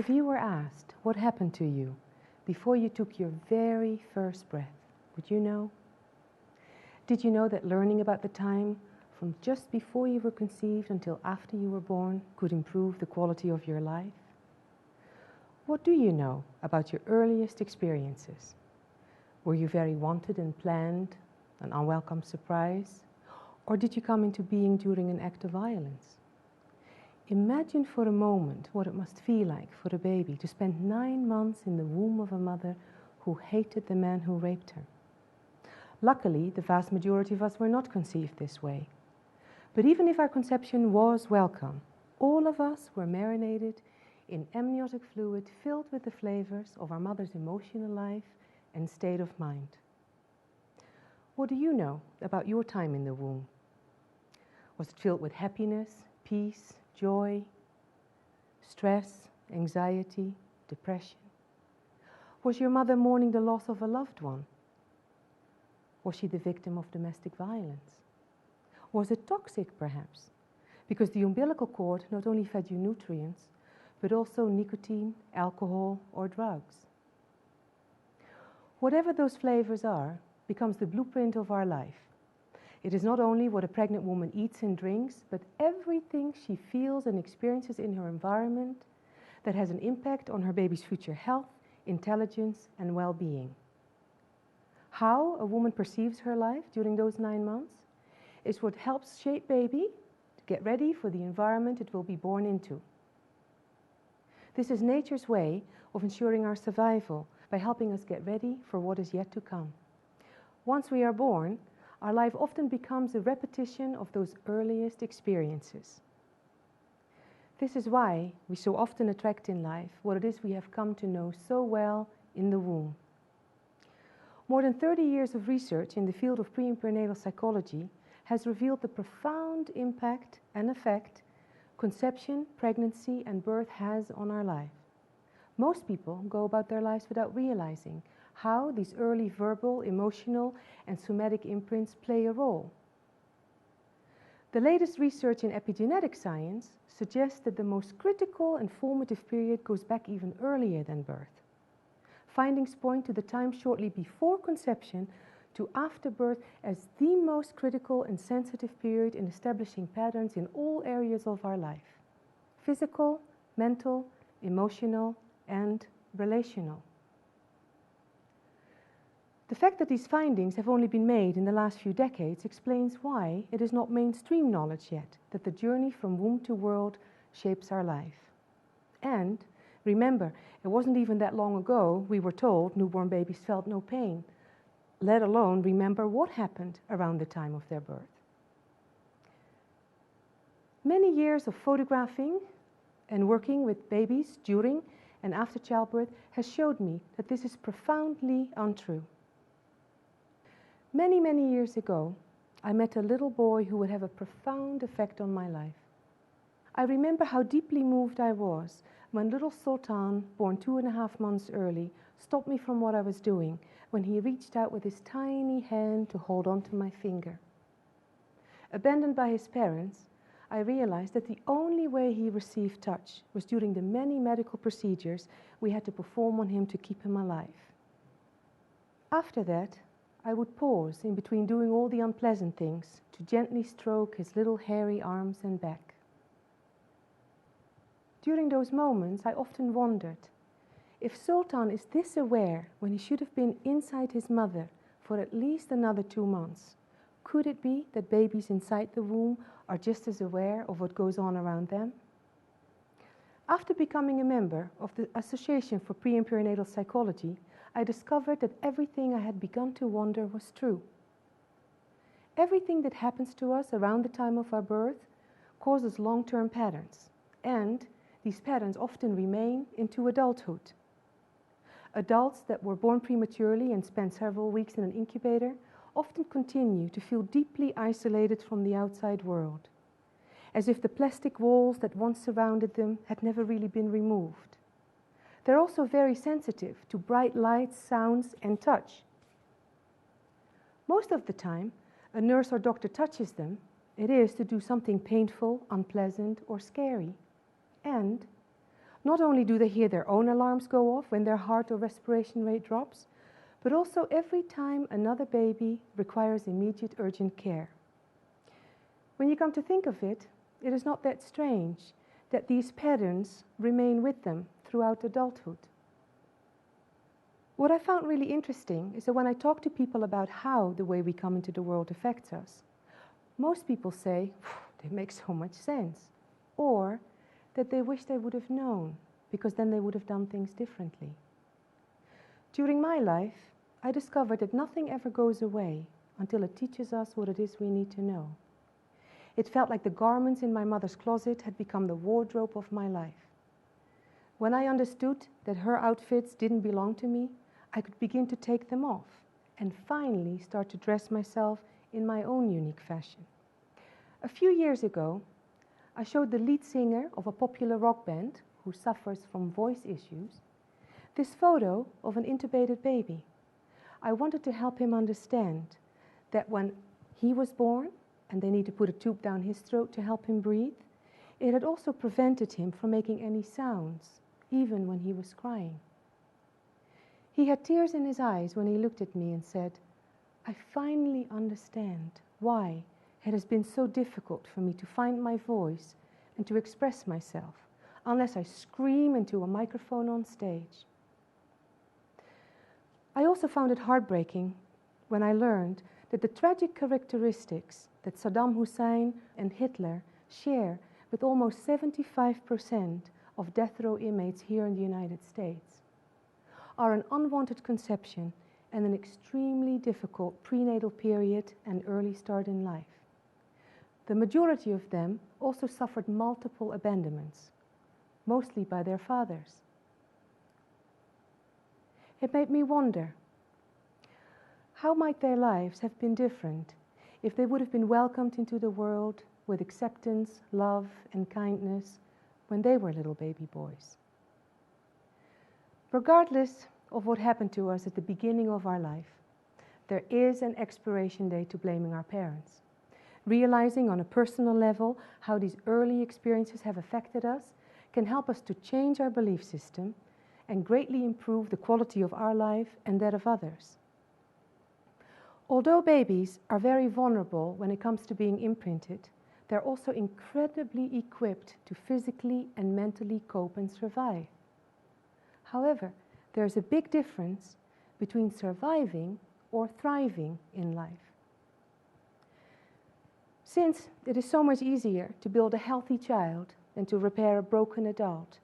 If you were asked what happened to you before you took your very first breath, would you know? Did you know that learning about the time from just before you were conceived until after you were born could improve the quality of your life? What do you know about your earliest experiences? Were you very wanted and planned, an unwelcome surprise? Or did you come into being during an act of violence? Imagine for a moment what it must feel like for a baby to spend 9 months in the womb of a mother who hated the man who raped her. Luckily, the vast majority of us were not conceived this way. But even if our conception was welcome, all of us were marinated in amniotic fluid filled with the flavors of our mother's emotional life and state of mind. What do you know about your time in the womb? Was it filled with happiness, peace, joy, stress, anxiety, depression? Was your mother mourning the loss of a loved one? Was she the victim of domestic violence? Was it toxic, perhaps? Because the umbilical cord not only fed you nutrients, but also nicotine, alcohol, or drugs. Whatever those flavors are, becomes the blueprint of our life. It is not only what a pregnant woman eats and drinks, but everything she feels and experiences in her environment that has an impact on her baby's future health, intelligence, and well-being. How a woman perceives her life during those 9 months is what helps shape baby to get ready for the environment it will be born into. This is nature's way of ensuring our survival by helping us get ready for what is yet to come. Once we are born, our life often becomes a repetition of those earliest experiences. This is why we so often attract in life what it is we have come to know so well in the womb. More than 30 years of research in the field of pre- and perinatal psychology has revealed the profound impact and effect conception, pregnancy, and birth has on our life. Most people go about their lives without realizing how these early verbal, emotional, and somatic imprints play a role. The latest research in epigenetic science suggests that the most critical and formative period goes back even earlier than birth. Findings point to the time shortly before conception to after birth as the most critical and sensitive period in establishing patterns in all areas of our life: physical, mental, emotional, and relational. The fact that these findings have only been made in the last few decades explains why it is not mainstream knowledge yet that the journey from womb to world shapes our life. And remember, it wasn't even that long ago we were told newborn babies felt no pain, let alone remember what happened around the time of their birth. Many years of photographing and working with babies during and after childbirth has showed me that this is profoundly untrue. Many years ago, I met a little boy who would have a profound effect on my life. I remember how deeply moved I was when little Sultan, born 2.5 months early, stopped me from what I was doing when he reached out with his tiny hand to hold onto my finger. Abandoned by his parents, I realized that the only way he received touch was during the many medical procedures we had to perform on him to keep him alive. After that, I would pause in between doing all the unpleasant things to gently stroke his little hairy arms and back. During those moments, I often wondered, if Sultan is this aware when he should have been inside his mother for at least another 2 months, could it be that babies inside the womb are just as aware of what goes on around them? After becoming a member of the Association for Pre- and Perinatal Psychology, I discovered that everything I had begun to wonder was true. Everything that happens to us around the time of our birth causes long-term patterns, and these patterns often remain into adulthood. Adults that were born prematurely and spent several weeks in an incubator often continue to feel deeply isolated from the outside world, as if the plastic walls that once surrounded them had never really been removed. They're also very sensitive to bright lights, sounds, and touch. Most of the time, a nurse or doctor touches them, it is to do something painful, unpleasant, or scary. And Not only do they hear their own alarms go off when their heart or respiration rate drops, but also every time another baby requires immediate urgent care. When you come to think of it, it is not that strange that these patterns remain with them throughout adulthood. What I found really interesting is that when I talk to people about how the way we come into the world affects us, most people say, "It makes so much sense," or that they wish they would have known, because then they would have done things differently. During my life, I discovered that nothing ever goes away until it teaches us what it is we need to know. It felt like the garments in my mother's closet had become the wardrobe of my life. When I understood that her outfits didn't belong to me, I could begin to take them off and finally start to dress myself in my own unique fashion. A few years ago, I showed the lead singer of a popular rock band who suffers from voice issues this photo of an intubated baby. I wanted to help him understand that when he was born and they need to put a tube down his throat to help him breathe, it had also prevented him from making any sounds, even when he was crying. He had tears in his eyes when he looked at me and said, "I finally understand why it has been so difficult for me to find my voice and to express myself unless I scream into a microphone on stage." I also found it heartbreaking when I learned that the tragic characteristics that Saddam Hussein and Hitler share with almost 75% of death row inmates here in the United States are an unwanted conception and an extremely difficult prenatal period and early start in life. The majority of them also suffered multiple abandonments, mostly by their fathers. It made me wonder, how might their lives have been different if they would have been welcomed into the world with acceptance, love, and kindness when they were little baby boys? Regardless of what happened to us at the beginning of our life, there is an expiration date to blaming our parents. Realizing on a personal level how these early experiences have affected us can help us to change our belief system and greatly improve the quality of our life and that of others. Although babies are very vulnerable when it comes to being imprinted, they're also incredibly equipped to physically and mentally cope and survive. However, there's a big difference between surviving or thriving in life. Since it is so much easier to build a healthy child than to repair a broken adult,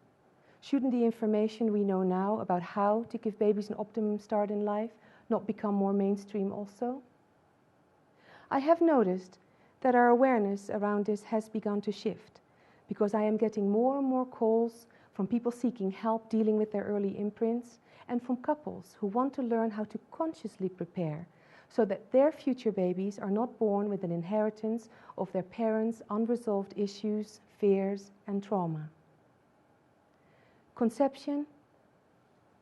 shouldn't the information we know now about how to give babies an optimum start in life not become more mainstream also? I have noticed that our awareness around this has begun to shift, because I am getting more and more calls from people seeking help dealing with their early imprints, and from couples who want to learn how to consciously prepare so that their future babies are not born with an inheritance of their parents' unresolved issues, fears, and trauma. Conception,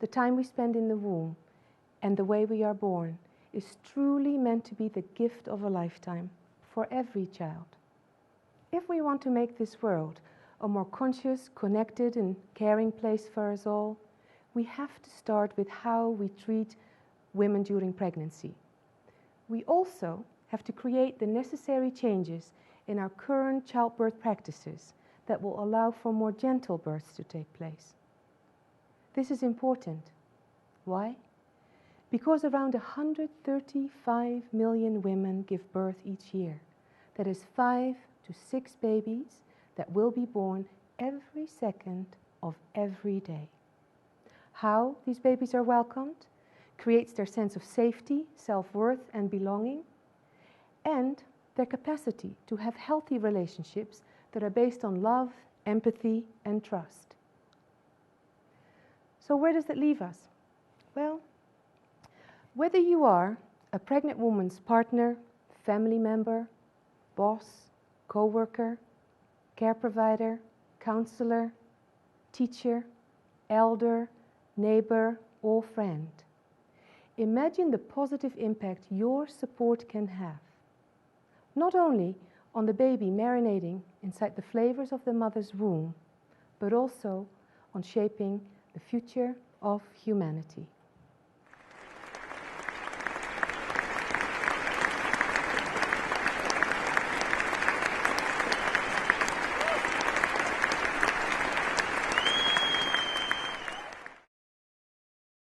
the time we spend in the womb, and the way we are born is truly meant to be the gift of a lifetime for every child. If we want to make this world a more conscious, connected, and caring place for us all, we have to start with how we treat women during pregnancy. We also have to create the necessary changes in our current childbirth practices that will allow for more gentle births to take place. This is important. Why? Because around 135 million women give birth each year. That is 5 to 6 babies that will be born every second of every day. How these babies are welcomed creates their sense of safety, self-worth, and belonging, and their capacity to have healthy relationships that are based on love, empathy, and trust. So where does that leave us? Well, whether you are a pregnant woman's partner, family member, boss, co-worker, care provider, counselor, teacher, elder, neighbor, or friend, imagine the positive impact your support can have, not only on the baby marinating inside the flavors of the mother's womb, but also on shaping the future of humanity.